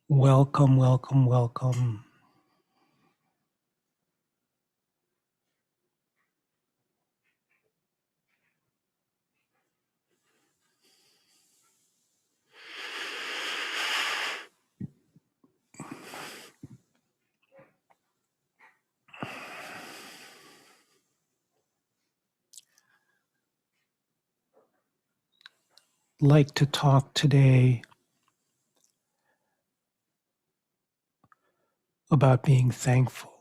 Welcome, welcome, welcome. Like to talk today about being thankful.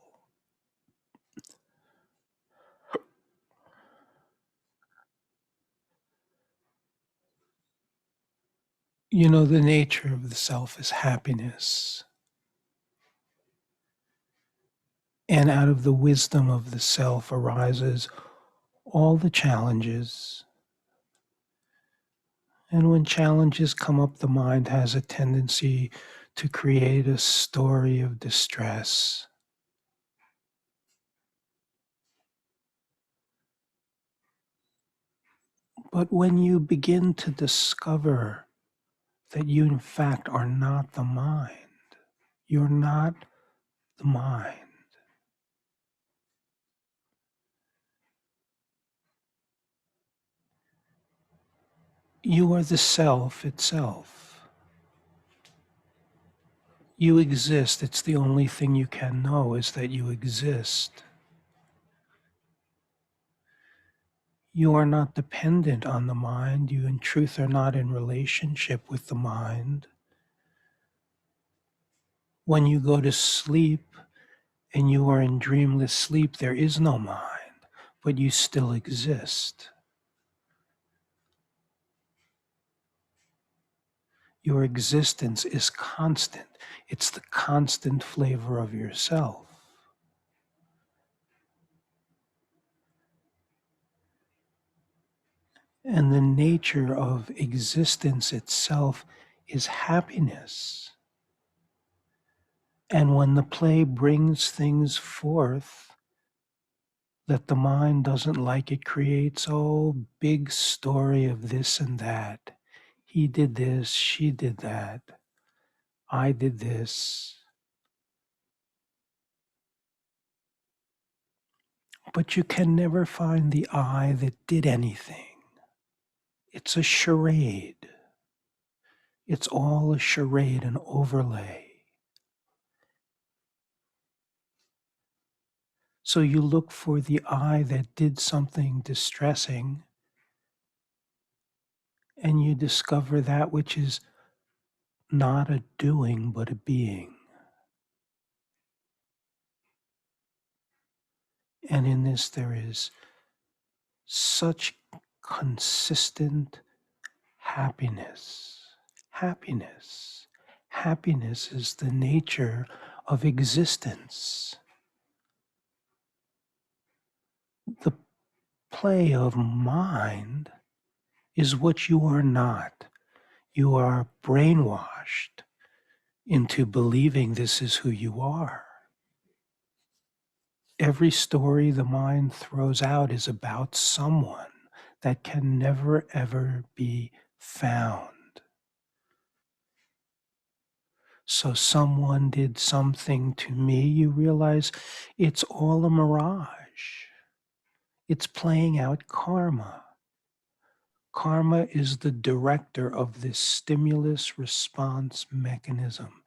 You know, the nature of the self is happiness. And out of the wisdom of the self arises all the challenges. And when challenges come up, the mind has a tendency to create a story of distress. But when you begin to discover that you, in fact, are not the mind, you're not the mind. You are the self itself. You exist. It's the only thing you can know is that you exist. You are not dependent on the mind. You, in truth, are not in relationship with the mind. When you go to sleep and you are in dreamless sleep, there is no mind, but you still exist. Your existence is constant. It's the constant flavor of yourself. And the nature of existence itself is happiness. And when the play brings things forth that the mind doesn't like, it creates a big story of this and that. He did this, she did that, I did this. But you can never find the I that did anything. It's a charade. It's all a charade, an overlay. So you look for the I that did something distressing, and you discover that which is not a doing, but a being. And in this, there is such consistent happiness. Happiness. Happiness is the nature of existence. The play of mind is what you are not. You are brainwashed into believing this is who you are. Every story the mind throws out is about someone that can never ever be found. So someone did something to me, you realize it's all a mirage. It's playing out karma. Karma is the director of this stimulus response mechanism.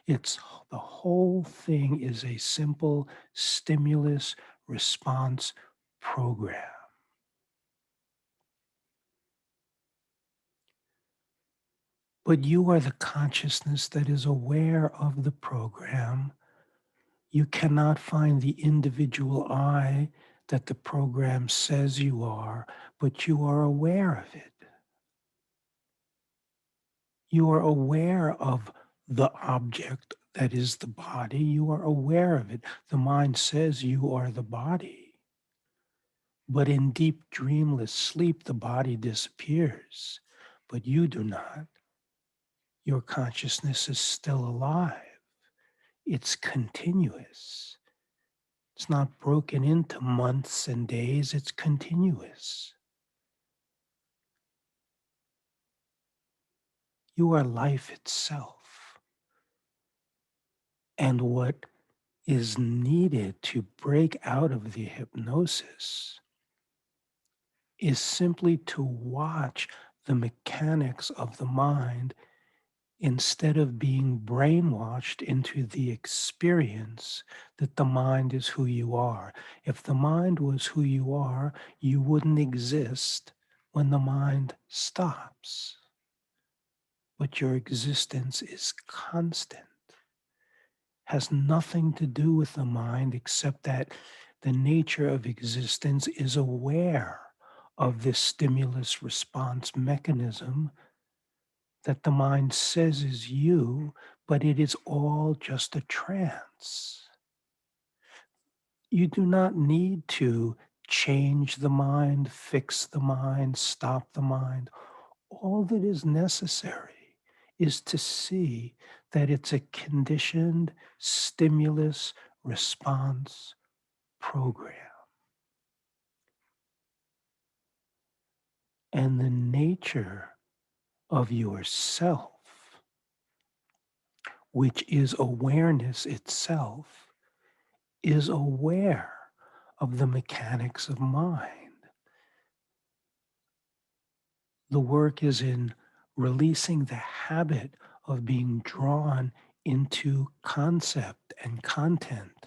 It's the whole thing is a simple stimulus response program. But you are the consciousness that is aware of the program. You cannot find the individual I that the program says you are, but you are aware of it. You are aware of the object that is the body. You are aware of it. The mind says you are the body. But in deep dreamless sleep, the body disappears, but you do not. Your consciousness is still alive. It's continuous. It's not broken into months and days, it's continuous. You are life itself. And what is needed to break out of the hypnosis is simply to watch the mechanics of the mind instead of being brainwashed into the experience that the mind is who you are. If the mind was who you are, you wouldn't exist when the mind stops. But your existence is constant, has nothing to do with the mind except that the nature of existence is aware of this stimulus response mechanism that the mind says is you, but it is all just a trance. You do not need to change the mind, fix the mind, stop the mind. All that is necessary is to see that it's a conditioned stimulus response program. And the nature of yourself, which is awareness itself, is aware of the mechanics of mind. The work is in releasing the habit of being drawn into concept and content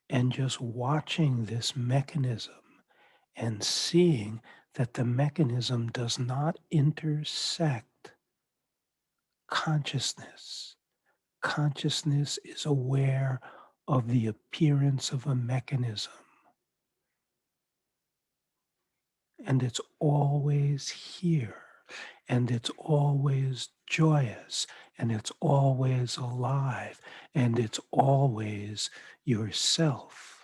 and just watching this mechanism and seeing that the mechanism does not intersect consciousness. Consciousness is aware of the appearance of a mechanism, and it's always here, and it's always joyous, and it's always alive, and it's always yourself.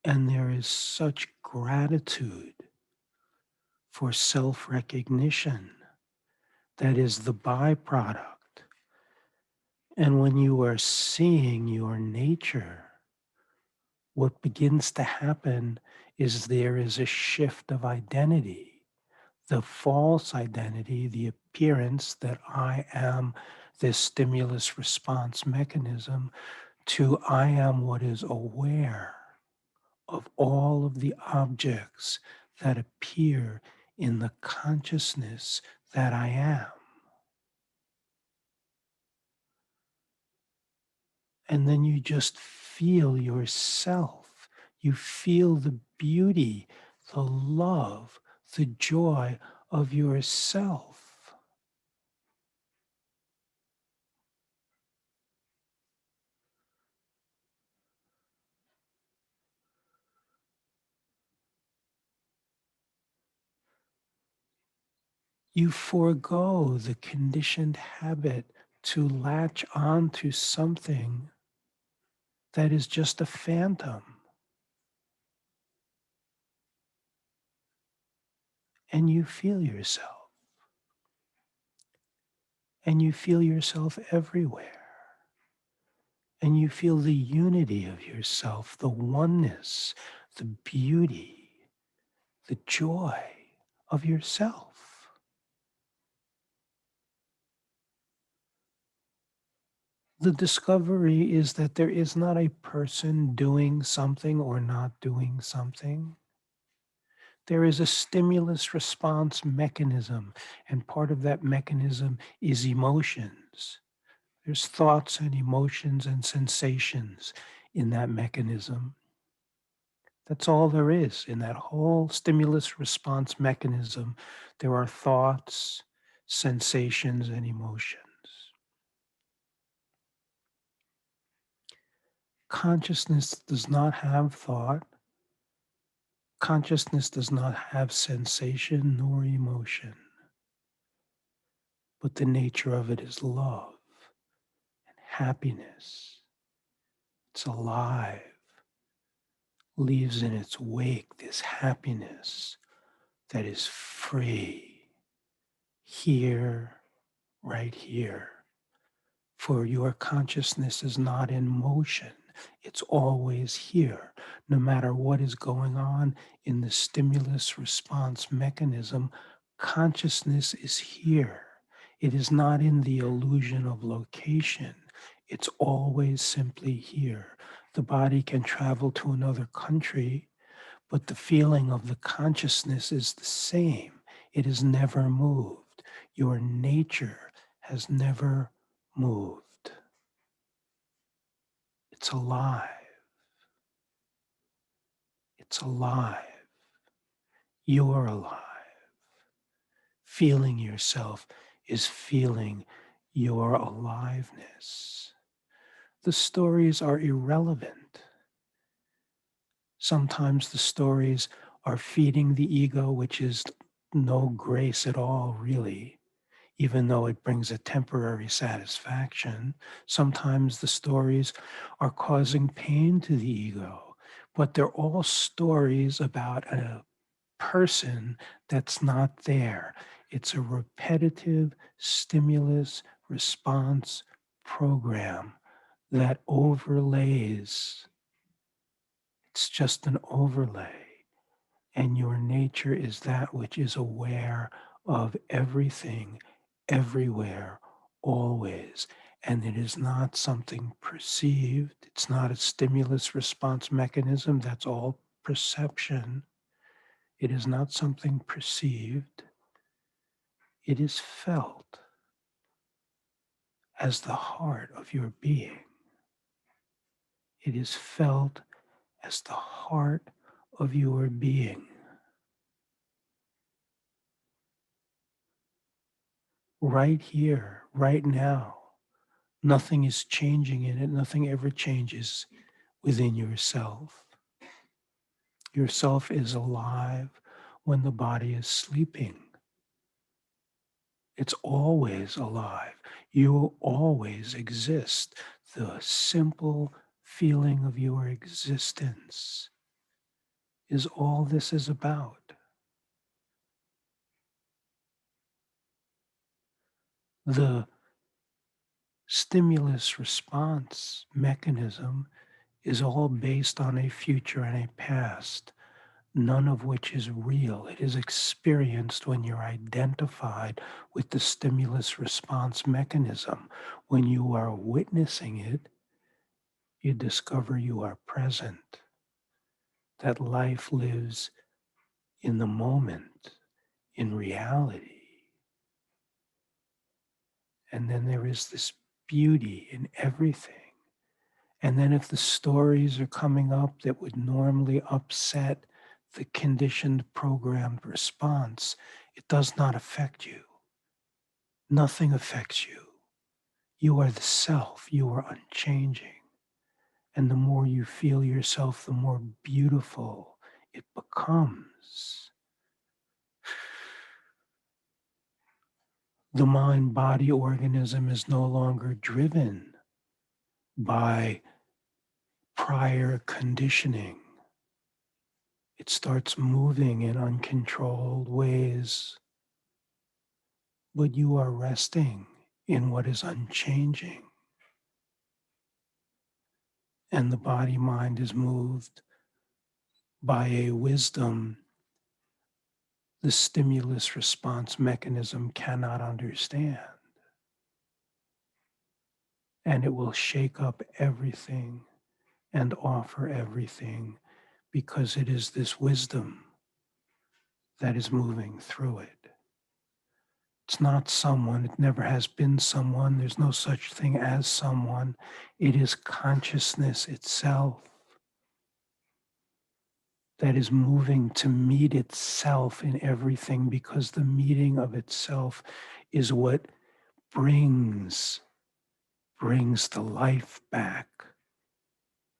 And there is such gratitude for self recognition that is the byproduct. And when you are seeing your nature, what begins to happen is there is a shift of identity. The false identity, the appearance that I am this stimulus response mechanism, to I am what is aware of all of the objects that appear in the consciousness that I am. And then you just feel yourself. You feel the beauty, the love, the joy of yourself. You forego the conditioned habit to latch on to something that is just a phantom. And you feel yourself. And you feel yourself everywhere. And you feel the unity of yourself, the oneness, the beauty, the joy of yourself. The discovery is that there is not a person doing something or not doing something. There is a stimulus response mechanism, and part of that mechanism is emotions. There's thoughts and emotions and sensations in that mechanism. That's all there is in that whole stimulus response mechanism. There are thoughts, sensations, and emotions. Consciousness does not have thought. Consciousness does not have sensation nor emotion, but the nature of it is love and happiness. It's alive, leaves in its wake this happiness that is free, here, right here. For your consciousness is not in motion. It's always here, no matter what is going on in the stimulus response mechanism. Consciousness is here. It is not in the illusion of location. It's always simply here. The body can travel to another country, but the feeling of the consciousness is the same. It has never moved. Your nature has never moved. It's alive. It's alive. You're alive. Feeling yourself is feeling your aliveness. The stories are irrelevant. Sometimes the stories are feeding the ego, which is no grace at all, really, even though it brings a temporary satisfaction. Sometimes the stories are causing pain to the ego, but they're all stories about a person that's not there. It's a repetitive stimulus response program that overlays. It's just an overlay. And your nature is that which is aware of everything, everywhere, always. And it is not something perceived. It's not a stimulus response mechanism. That's all perception. It is not something perceived. It is felt as the heart of your being. It is felt as the heart of your being. Right here, right now. Nothing is changing in it. Nothing ever changes within yourself. Yourself is alive when the body is sleeping. It's always alive. You always exist. The simple feeling of your existence is all this is about. The stimulus response mechanism is all based on a future and a past, none of which is real. It is experienced when you're identified with the stimulus response mechanism. When you are witnessing it, you discover you are present, that life lives in the moment, in reality. And then there is this beauty in everything. And then if the stories are coming up that would normally upset the conditioned programmed response, it does not affect you. Nothing affects you. You are the self. You are unchanging. And the more you feel yourself, the more beautiful it becomes. The mind body organism is no longer driven by prior conditioning. It starts moving in uncontrolled ways, but you are resting in what is unchanging. And the body mind is moved by a wisdom the stimulus response mechanism cannot understand. And it will shake up everything and offer everything because it is this wisdom that is moving through it. It's not someone, it never has been someone, there's no such thing as someone. It is consciousness itself that is moving to meet itself in everything because the meeting of itself is what brings the life back,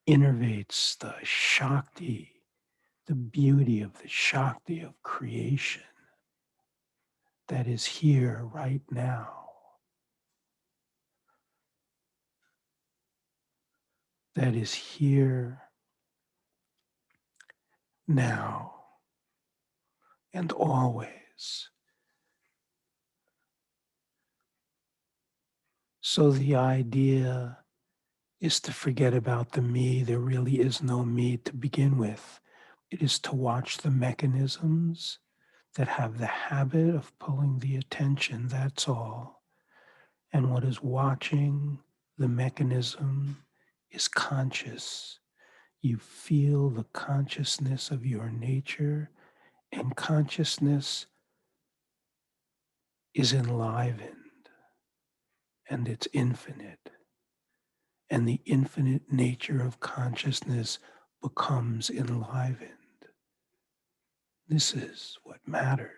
innervates the Shakti, the beauty of the Shakti of creation that is here right now, that is here now and always. So the idea is to forget about the me. There really is no me to begin with. It is to watch the mechanisms that have the habit of pulling the attention, that's all. And what is watching the mechanism is conscious. You feel the consciousness of your nature, and consciousness is enlivened and it's infinite. And the infinite nature of consciousness becomes enlivened. This is what matters.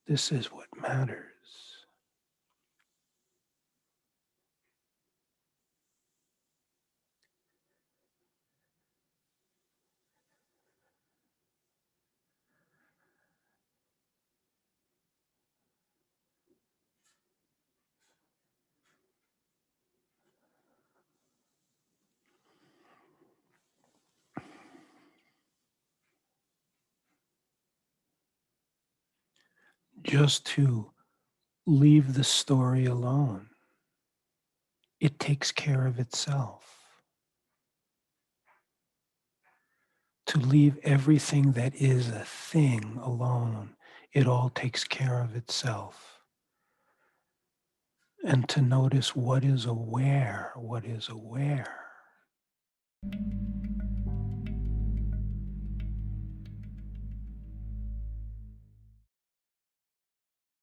This is what matters. Just to leave the story alone, it takes care of itself. To leave everything that is a thing alone, it all takes care of itself. And to notice what is aware, what is aware.